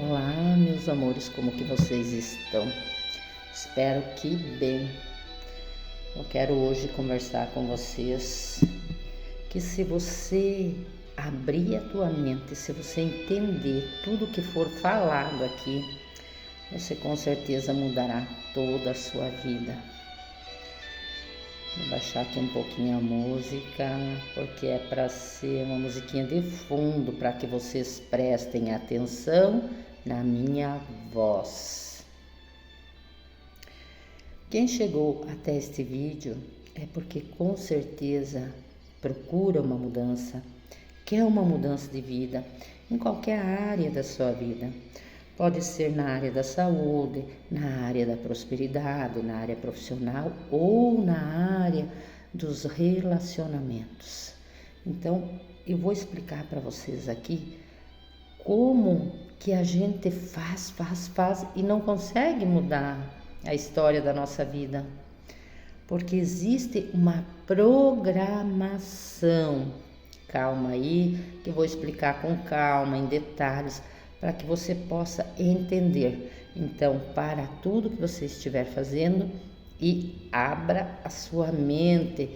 Olá, meus amores, como que vocês estão? Espero que bem. Eu quero hoje conversar com vocês que se você abrir a tua mente, se você entender tudo que for falado aqui, você com certeza mudará toda a sua vida. Vou baixar aqui um pouquinho a música, porque é para ser uma musiquinha de fundo, para que vocês prestem atenção na minha voz. Quem chegou até este vídeo é porque com certeza procura uma mudança, quer uma mudança de vida em qualquer área da sua vida. Pode ser na área da saúde, na área da prosperidade, na área profissional ou na área dos relacionamentos. Então, eu vou explicar para vocês aqui como que a gente faz e não consegue mudar a história da nossa vida. Porque existe uma programação. Calma aí, que eu vou explicar com calma, em detalhes, para que você possa entender. Então, para tudo que você estiver fazendo e abra a sua mente.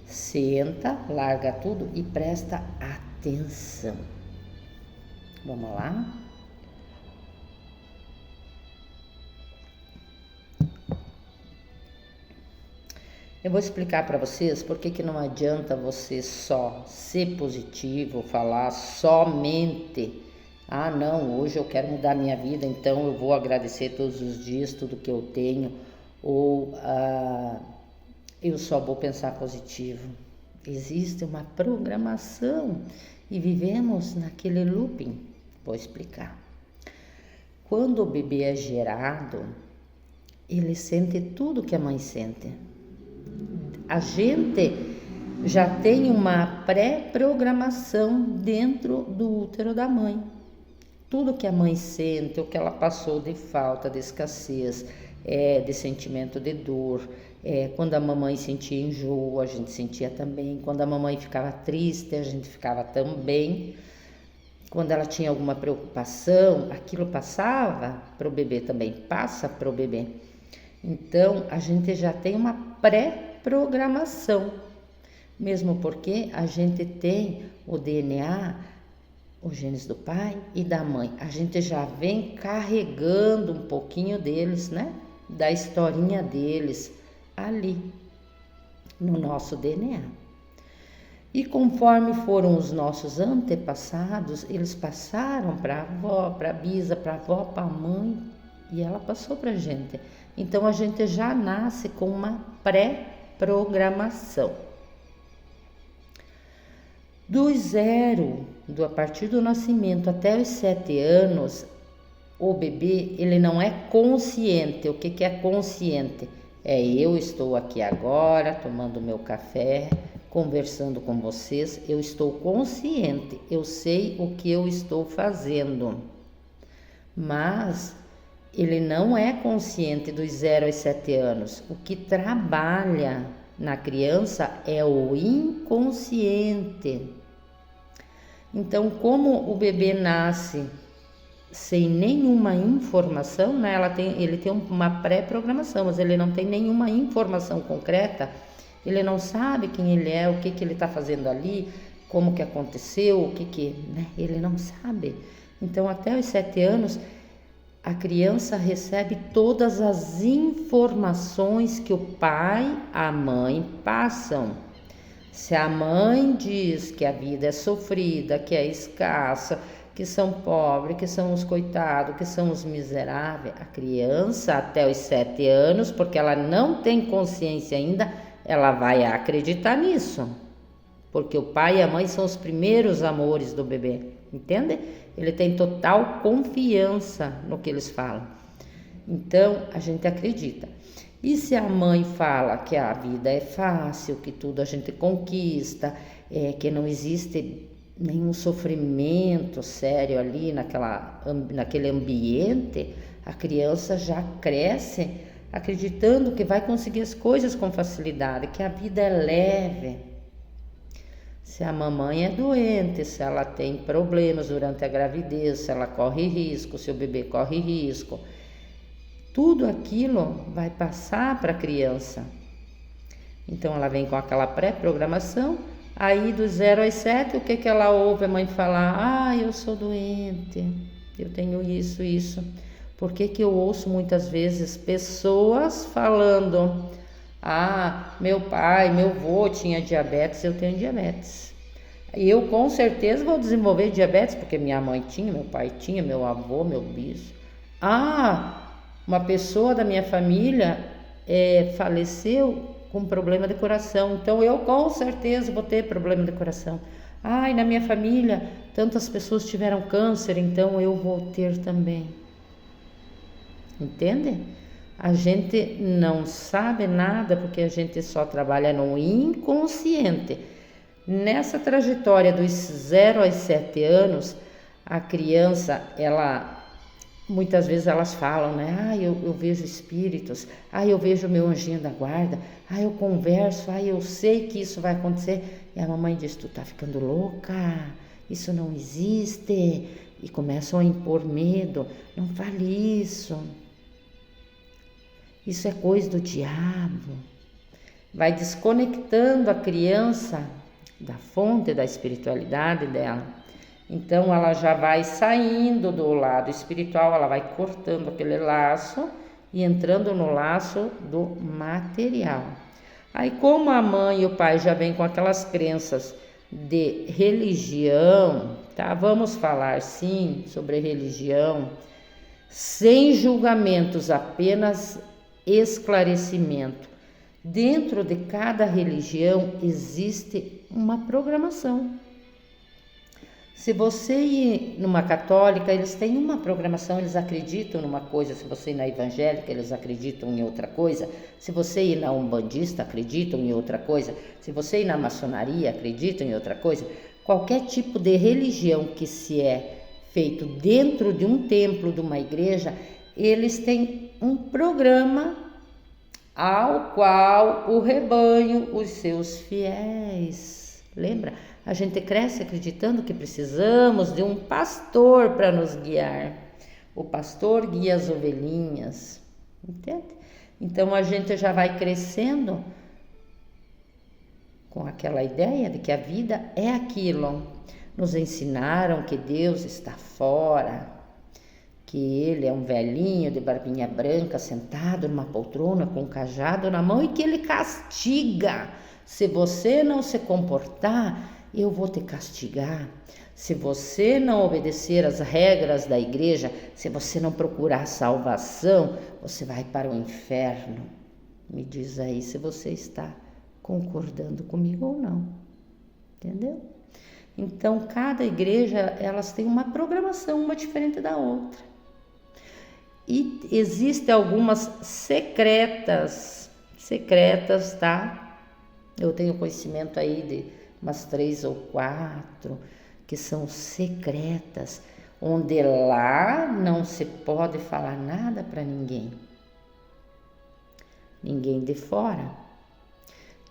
Senta, larga tudo e presta atenção. Vamos lá? Eu vou explicar para vocês por que não adianta você só ser positivo, falar somente não, hoje eu quero mudar minha vida, então eu vou agradecer todos os dias tudo que eu tenho, ou eu só vou pensar positivo. Existe uma programação e vivemos naquele looping. Vou explicar. Quando o bebê é gerado, ele sente tudo que a mãe sente. A gente já tem uma pré-programação dentro do útero da mãe. Tudo que a mãe sente, o que ela passou de falta, de escassez, de sentimento de dor. Quando a mamãe sentia enjoo, a gente sentia também. Quando a mamãe ficava triste, a gente ficava também. Quando ela tinha alguma preocupação, aquilo passava para o bebê também, passa para o bebê. Então, a gente já tem uma pré-programação. Mesmo porque a gente tem o DNA, os genes do pai e da mãe. A gente já vem carregando um pouquinho deles, né? Da historinha deles ali no nosso DNA. E conforme foram os nossos antepassados, eles passaram para a avó, para a bisa, para a avó, para a mãe, e ela passou para a gente. Então a gente já nasce com uma pré-programação. A partir do nascimento até os 7 anos, o bebê ele não é consciente. O que é consciente? Eu estou aqui agora tomando meu café, conversando com vocês, eu estou consciente, eu sei o que eu estou fazendo. Mas ele não é consciente dos 0 aos 7 anos. O que trabalha na criança é o inconsciente. Então, como o bebê nasce sem nenhuma informação, né? Ele tem uma pré-programação, mas ele não tem nenhuma informação concreta. Ele não sabe quem ele é, o que ele está fazendo ali, como que aconteceu, né? Ele não sabe. Então, até os 7 anos, a criança recebe todas as informações que o pai, a mãe passam. Se a mãe diz que a vida é sofrida, que é escassa, que são pobres, que são os coitados, que são os miseráveis, a criança até os 7 anos, porque ela não tem consciência ainda, ela vai acreditar nisso. Porque o pai e a mãe são os primeiros amores do bebê, entende? Ele tem total confiança no que eles falam. Então, a gente acredita. E se a mãe fala que a vida é fácil, que tudo a gente conquista, que não existe nenhum sofrimento sério ali naquele ambiente, a criança já cresce acreditando que vai conseguir as coisas com facilidade, que a vida é leve. Se a mamãe é doente, se ela tem problemas durante a gravidez, se ela corre risco, se o bebê corre risco, tudo aquilo vai passar para a criança. Então ela vem com aquela pré-programação, aí do 0 aos 7, o que ela ouve a mãe falar? Eu sou doente, eu tenho isso. Por que eu ouço muitas vezes pessoas falando: meu pai, meu avô tinha diabetes, eu tenho diabetes. Eu com certeza vou desenvolver diabetes, porque minha mãe tinha, meu pai tinha, meu avô, meu bispo. Uma pessoa da minha família faleceu com problema de coração, então eu com certeza vou ter problema de coração. E na minha família tantas pessoas tiveram câncer, então eu vou ter também. Entende? A gente não sabe nada porque a gente só trabalha no inconsciente. Nessa trajetória dos 0 aos 7 anos, a criança, muitas vezes elas falam, né? Eu vejo espíritos, eu vejo meu anjinho da guarda, eu converso, eu sei que isso vai acontecer. E a mamãe diz: tu tá ficando louca, isso não existe. E começam a impor medo: não fale isso. Isso é coisa do diabo. Vai desconectando a criança da fonte da espiritualidade dela. Então ela já vai saindo do lado espiritual, ela vai cortando aquele laço e entrando no laço do material. Aí, como a mãe e o pai já vêm com aquelas crenças de religião, tá? Vamos falar sim sobre religião, sem julgamentos, apenas esclarecimento. Dentro de cada religião existe uma programação. Se você ir numa católica, eles têm uma programação, eles acreditam numa coisa. Se você ir na evangélica, eles acreditam em outra coisa. Se você ir na umbandista, acreditam em outra coisa. Se você ir na maçonaria, acreditam em outra coisa. Qualquer tipo de religião que se é feito dentro de um templo, de uma igreja, eles têm um programa ao qual o rebanho, os seus fiéis, lembra? A gente cresce acreditando que precisamos de um pastor para nos guiar. O pastor guia as ovelhinhas, entende? Então a gente já vai crescendo com aquela ideia de que a vida é aquilo. Nos ensinaram que Deus está fora, que ele é um velhinho de barbinha branca sentado numa poltrona com um cajado na mão e que ele castiga. Se você não se comportar, eu vou te castigar. Se você não obedecer às regras da igreja, se você não procurar salvação, você vai para o inferno. Me diz aí se você está concordando comigo ou não. Entendeu? Então, cada igreja, elas têm uma programação, uma diferente da outra. E existem algumas secretas, tá? Eu tenho conhecimento aí de umas 3 ou 4 que são secretas, onde lá não se pode falar nada para ninguém de fora.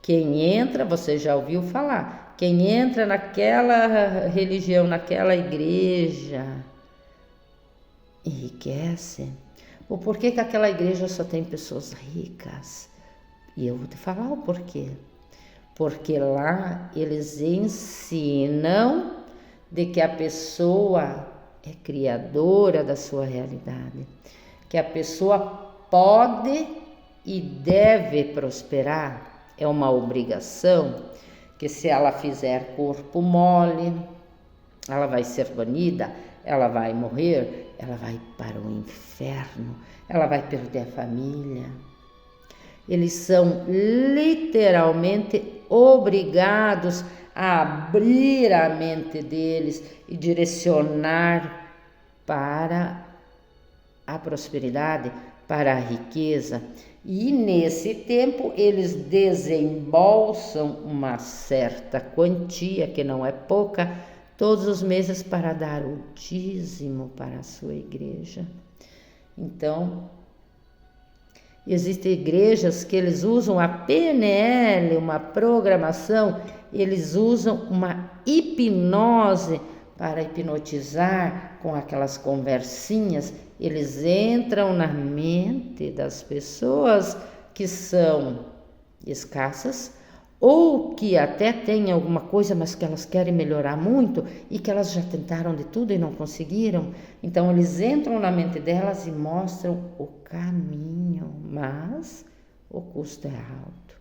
Quem entra, você já ouviu falar, quem entra naquela religião, naquela igreja, enriquece. Ou por que aquela igreja só tem pessoas ricas? E eu vou te falar o porquê. Porque lá eles ensinam de que a pessoa é criadora da sua realidade, que a pessoa pode e deve prosperar, é uma obrigação, que se ela fizer corpo mole, ela vai ser banida, ela vai morrer, ela vai para o inferno, ela vai perder a família. Eles são literalmente obrigados a abrir a mente deles e direcionar para a prosperidade, para a riqueza. E nesse tempo eles desembolsam uma certa quantia, que não é pouca, todos os meses para dar o dízimo para a sua igreja. Então, existem igrejas que eles usam a PNL, uma programação eles usam uma hipnose para hipnotizar com aquelas conversinhas. Eles entram na mente das pessoas que são escassas ou que até têm alguma coisa, mas que elas querem melhorar muito e que elas já tentaram de tudo e não conseguiram. Então eles entram na mente delas e mostram o caminho, mas o custo é alto.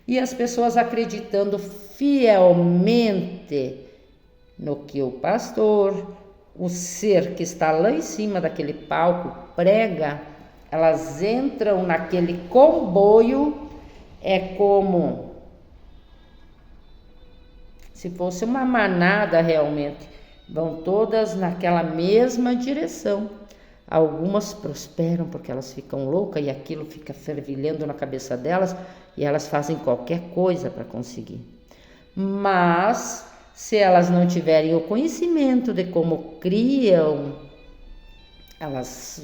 E as pessoas acreditando fielmente no que o pastor, o ser que está lá em cima daquele palco prega, elas entram naquele comboio, é como se fosse uma manada realmente, vão todas naquela mesma direção. Algumas prosperam porque elas ficam loucas e aquilo fica fervilhando na cabeça delas e elas fazem qualquer coisa para conseguir. Mas se elas não tiverem o conhecimento de como criam,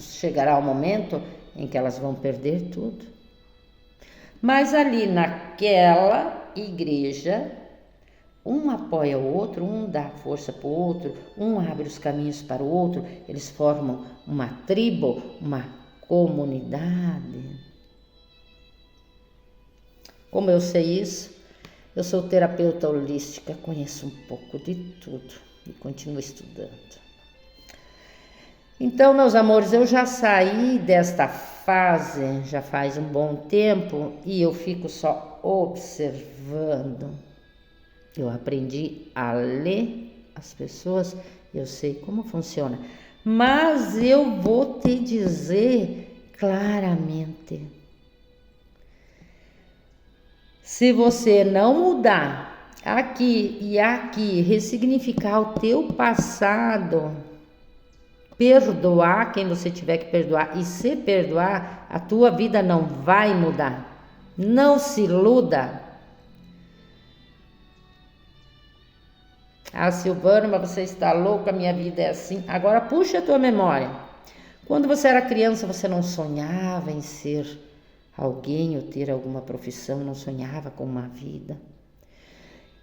chegará o momento em que elas vão perder tudo. Mas ali naquela igreja, um apoia o outro, um dá força para o outro, um abre os caminhos para o outro, eles formam uma tribo, uma comunidade. Como eu sei isso? Eu sou terapeuta holística, conheço um pouco de tudo e continuo estudando. Então, meus amores, eu já saí desta fase já faz um bom tempo e eu fico só observando. Eu aprendi a ler as pessoas, eu sei como funciona, mas eu vou te dizer claramente. Se você não mudar aqui e aqui, ressignificar o teu passado, perdoar quem você tiver que perdoar e se perdoar, a tua vida não vai mudar. Não se iluda. Ah, Silvana, mas você está louca, minha vida é assim. Agora puxa a tua memória. Quando você era criança, você não sonhava em ser alguém ou ter alguma profissão, não sonhava com uma vida.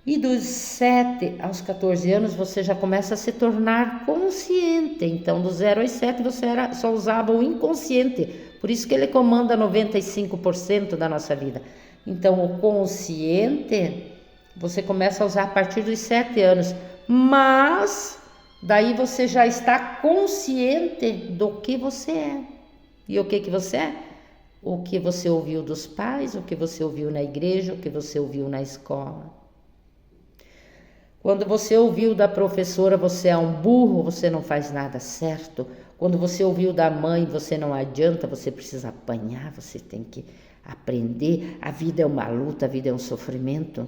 E dos 7 aos 14 anos você já começa a se tornar consciente. Então, do 0 aos 7 você só usava o inconsciente. Por isso que ele comanda 95% da nossa vida. Então, o consciente você começa a usar a partir dos 7 anos. Mas, daí você já está consciente do que você é. E o que você é? O que você ouviu dos pais, o que você ouviu na igreja, o que você ouviu na escola. Quando você ouviu da professora, você é um burro, você não faz nada certo. Quando você ouviu da mãe, você não adianta, você precisa apanhar, você tem que aprender. A vida é uma luta, a vida é um sofrimento.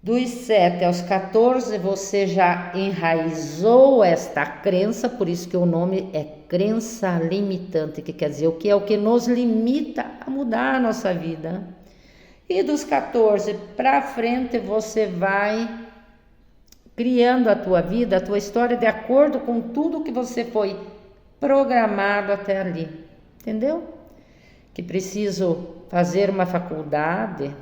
Dos 7 aos 14, você já enraizou esta crença, por isso que o nome é crença limitante, que quer dizer o que é o que nos limita a mudar a nossa vida. E dos 14 para frente, você vai criando a tua vida, a tua história, de acordo com tudo que você foi programado até ali. Entendeu? Que preciso fazer uma faculdade,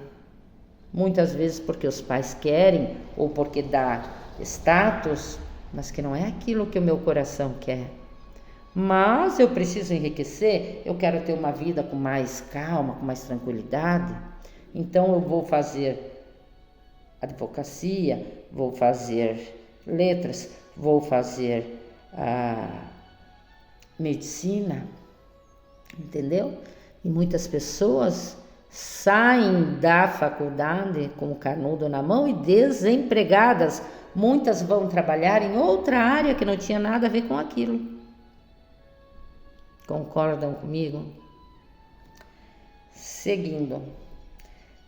muitas vezes porque os pais querem ou porque dá status, mas que não é aquilo que o meu coração quer. Mas eu preciso enriquecer, eu quero ter uma vida com mais calma, com mais tranquilidade. Então eu vou fazer advocacia, vou fazer letras, vou fazer medicina, entendeu? E muitas pessoas saem da faculdade com o canudo na mão e desempregadas. Muitas vão trabalhar em outra área que não tinha nada a ver com aquilo. Concordam comigo? Seguindo.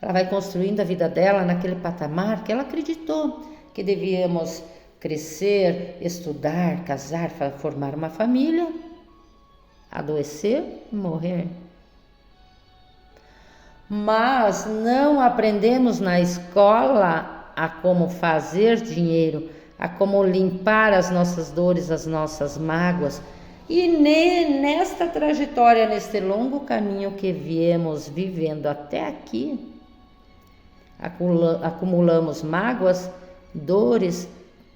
Ela vai construindo a vida dela naquele patamar que ela acreditou que devíamos crescer, estudar, casar, formar uma família, adoecer e morrer. Mas não aprendemos na escola a como fazer dinheiro, a como limpar as nossas dores, as nossas mágoas. E nesta trajetória, neste longo caminho que viemos vivendo até aqui, acumulamos mágoas, dores,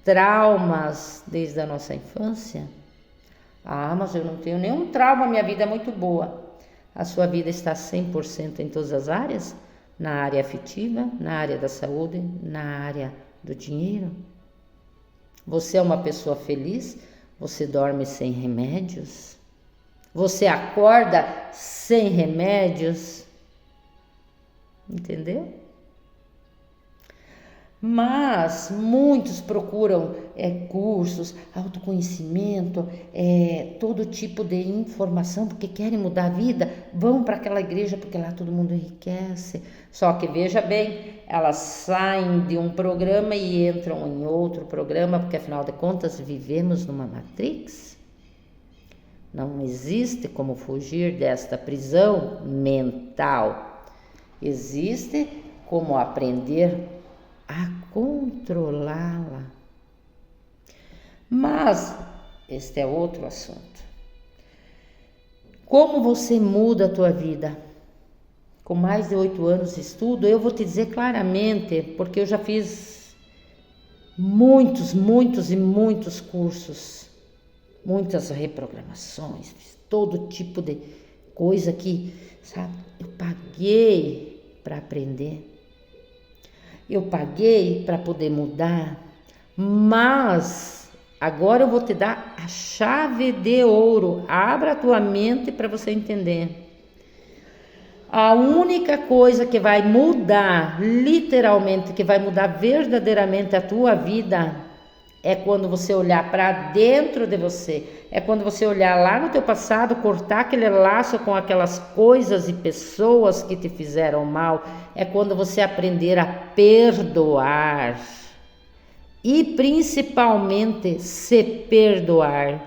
traumas desde a nossa infância. Ah, mas eu não tenho nenhum trauma, minha vida é muito boa. A sua vida está 100% em todas as áreas? Na área afetiva, na área da saúde, na área do dinheiro? Você é uma pessoa feliz? Você dorme sem remédios? Você acorda sem remédios? Entendeu? Mas muitos procuram cursos, autoconhecimento, todo tipo de informação, porque querem mudar a vida, vão para aquela igreja porque lá todo mundo enriquece. Só que veja bem, elas saem de um programa e entram em outro programa, porque afinal de contas vivemos numa matrix. Não existe como fugir desta prisão mental. Existe como aprender a controlá-la. Mas este é outro assunto. Como você muda a tua vida? Com mais de 8 anos de estudo, eu vou te dizer claramente, porque eu já fiz muitos cursos, muitas reprogramações, todo tipo de coisa que, sabe, eu paguei para aprender. Eu paguei para poder mudar, mas agora eu vou te dar a chave de ouro. Abra a tua mente para você entender. A única coisa que vai mudar, literalmente, que vai mudar verdadeiramente a tua vida, é quando você olhar para dentro de você. É quando você olhar lá no teu passado, cortar aquele laço com aquelas coisas e pessoas que te fizeram mal. É quando você aprender a perdoar. E principalmente se perdoar.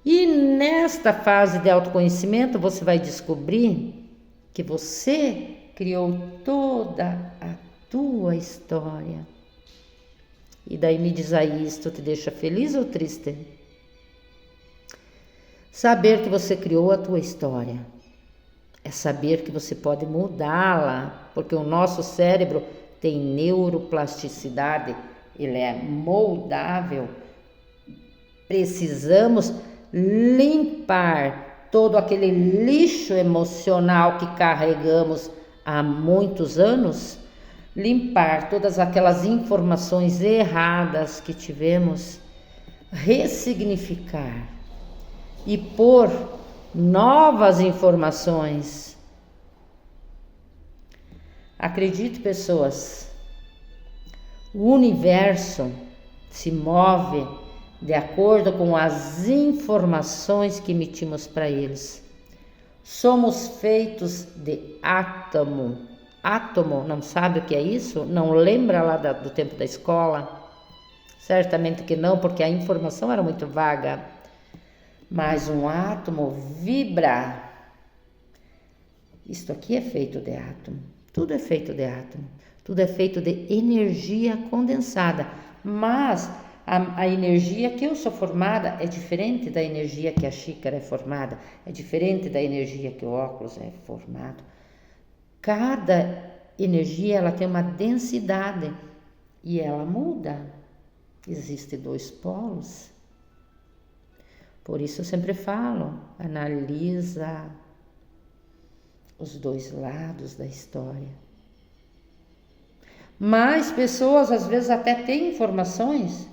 E nesta fase de autoconhecimento, você vai descobrir que você criou toda a tua história. E daí me diz aí, isto te deixa feliz ou triste? Saber que você criou a tua história é saber que você pode mudá-la, porque o nosso cérebro tem neuroplasticidade, ele é moldável. Precisamos limpar todo aquele lixo emocional que carregamos há muitos anos, limpar todas aquelas informações erradas que tivemos, ressignificar e pôr novas informações. Acredite, pessoas, o universo se move de acordo com as informações que emitimos para eles. Somos feitos de átomo. Átomo, não sabe o que é isso? Não lembra lá do tempo da escola? Certamente que não, porque a informação era muito vaga. Mas um átomo vibra. Isto aqui é feito de átomo. Tudo é feito de átomo. Tudo é feito de energia condensada. Mas a energia que eu sou formada é diferente da energia que a xícara é formada. É diferente da energia que o óculos é formado. Cada energia ela tem uma densidade e ela muda. Existem 2 polos. Por isso eu sempre falo, analisa os 2 lados da história. Mas pessoas às vezes até têm informações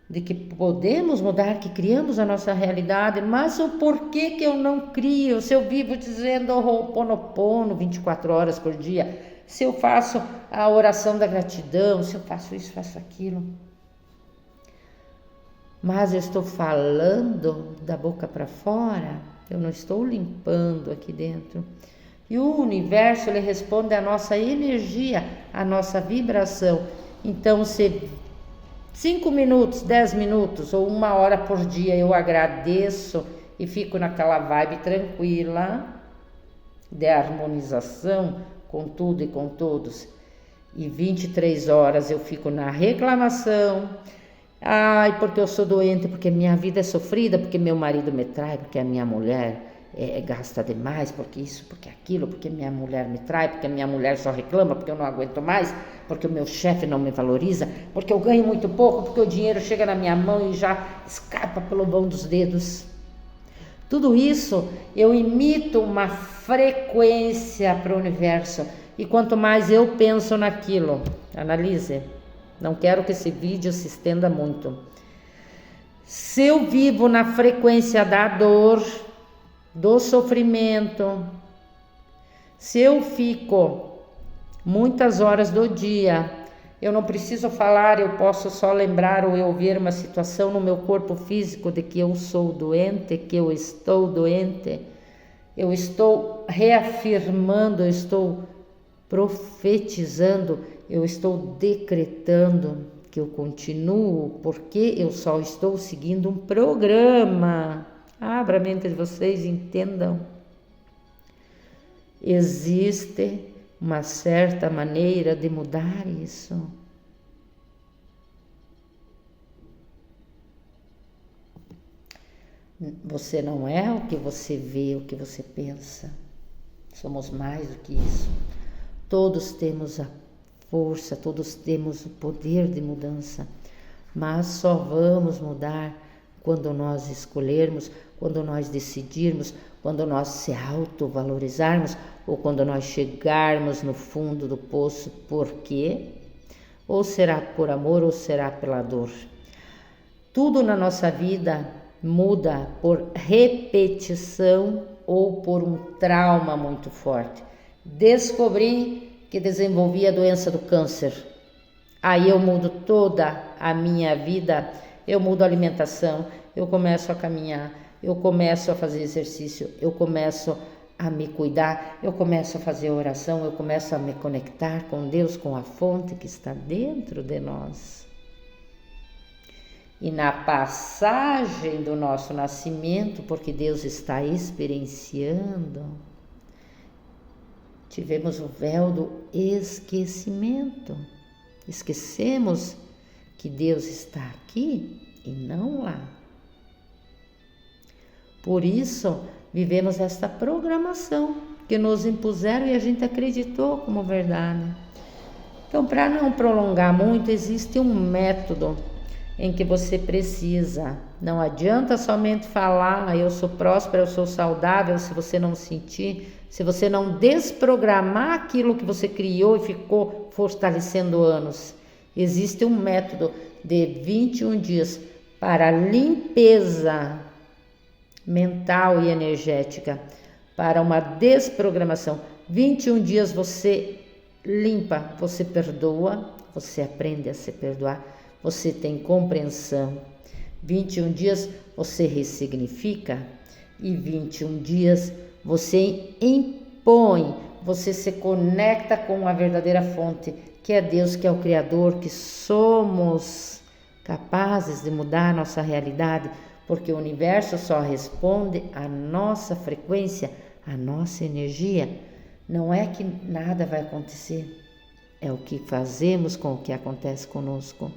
de que podemos mudar, que criamos a nossa realidade, mas o porquê que eu não crio? Se eu vivo dizendo Ho'oponopono 24 horas por dia, se eu faço a oração da gratidão, se eu faço isso, faço aquilo. Mas eu estou falando da boca para fora, eu não estou limpando aqui dentro. E o universo, ele responde à nossa energia, à nossa vibração. Então, se 5 minutos, 10 minutos ou 1 hora por dia eu agradeço e fico naquela vibe tranquila de harmonização com tudo e com todos, e 23 horas eu fico na reclamação, ai, porque eu sou doente, porque minha vida é sofrida, porque meu marido me trai, porque a minha mulher gasta demais, porque isso, porque aquilo, porque minha mulher me trai, porque minha mulher só reclama, porque eu não aguento mais, porque o meu chefe não me valoriza, porque eu ganho muito pouco, porque o dinheiro chega na minha mão e já escapa pelo vão dos dedos. Tudo isso eu imito uma frequência para o universo. E quanto mais eu penso naquilo, analise, não quero que esse vídeo se estenda muito. Se eu vivo na frequência da dor, do sofrimento, se eu fico muitas horas do dia, eu não preciso falar, eu posso só lembrar ou eu ver uma situação no meu corpo físico de que eu sou doente, que eu estou doente, eu estou reafirmando, eu estou profetizando, eu estou decretando que eu continuo, porque eu só estou seguindo um programa. Abra a mente de vocês, entendam. Existe uma certa maneira de mudar isso. Você não é o que você vê, o que você pensa. Somos mais do que isso. Todos temos a força, todos temos o poder de mudança, mas só vamos mudar quando nós escolhermos, quando nós decidirmos, quando nós se autovalorizarmos ou quando nós chegarmos no fundo do poço. Por quê? Ou será por amor ou será pela dor. Tudo na nossa vida muda por repetição ou por um trauma muito forte. Descobri que desenvolvi a doença do câncer. Aí eu mudo toda a minha vida, eu mudo a alimentação, eu começo a caminhar, eu começo a fazer exercício, eu começo a me cuidar, eu começo a fazer oração, eu começo a me conectar com Deus, com a fonte que está dentro de nós. E na passagem do nosso nascimento, porque Deus está experienciando, tivemos o véu do esquecimento. Esquecemos que Deus está aqui e não lá. Por isso, vivemos esta programação que nos impuseram e a gente acreditou como verdade. Então, para não prolongar muito, existe um método em que você precisa. Não adianta somente falar, eu sou próspera, eu sou saudável, se você não sentir, se você não desprogramar aquilo que você criou e ficou fortalecendo anos. Existe um método de 21 dias para limpeza mental e energética, para uma desprogramação. 21 dias você limpa, você perdoa, você aprende a se perdoar, você tem compreensão. 21 dias você ressignifica e 21 dias você impõe, você se conecta com a verdadeira fonte, que é Deus, que é o Criador, que somos capazes de mudar a nossa realidade, porque o universo só responde à nossa frequência, à nossa energia. Não é que nada vai acontecer, é o que fazemos com o que acontece conosco.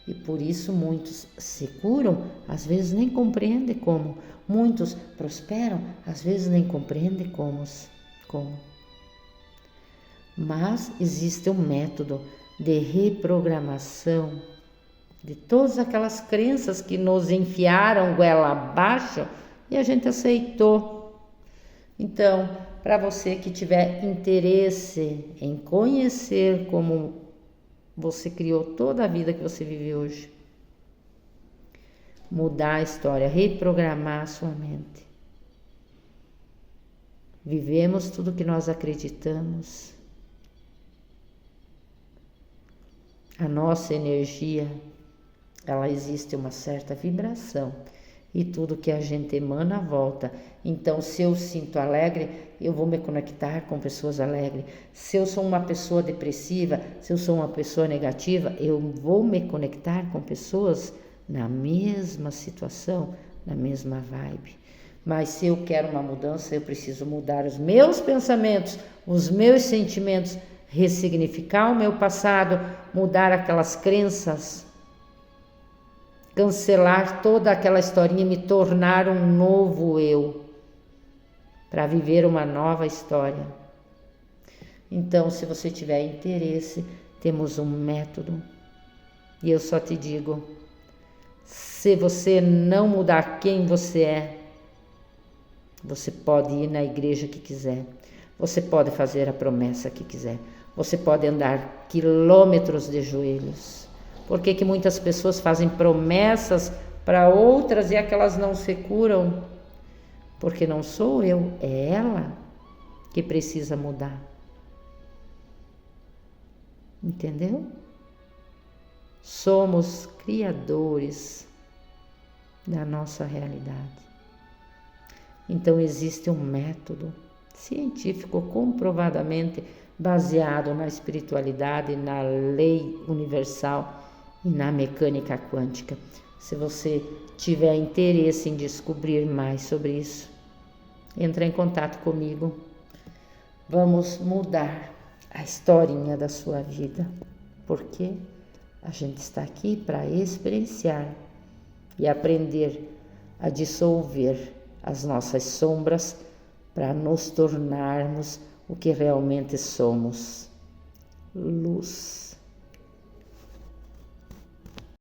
E por isso muitos se curam, às vezes nem compreendem como. Muitos prosperam, às vezes nem compreendem como. Mas existe um método de reprogramação de todas aquelas crenças que nos enfiaram goela abaixo e a gente aceitou. Então, para você que tiver interesse em conhecer como você criou toda a vida que você vive hoje, mudar a história, reprogramar a sua mente. Vivemos tudo que nós acreditamos. A nossa energia, ela existe uma certa vibração e tudo que a gente emana volta. Então, se eu sinto alegre, eu vou me conectar com pessoas alegres. Se eu sou uma pessoa depressiva, se eu sou uma pessoa negativa, eu vou me conectar com pessoas na mesma situação, na mesma vibe. Mas se eu quero uma mudança, eu preciso mudar os meus pensamentos, os meus sentimentos, ressignificar o meu passado, mudar aquelas crenças cancelar toda aquela historinha e me tornar um novo eu, para viver uma nova história. Então, se você tiver interesse, temos um método. E eu só te digo, se você não mudar quem você é, você pode ir na igreja que quiser, você pode fazer a promessa que quiser, você pode andar quilômetros de joelhos. Por que muitas pessoas fazem promessas para outras e aquelas não se curam? Porque não sou eu, é ela que precisa mudar. Entendeu? Somos criadores da nossa realidade. Então existe um método científico comprovadamente baseado na espiritualidade, na lei universal e na mecânica quântica. Se você tiver interesse em descobrir mais sobre isso, entra em contato comigo. Vamos mudar a historinha da sua vida, porque a gente está aqui para experienciar e aprender a dissolver as nossas sombras para nos tornarmos o que realmente somos: luz.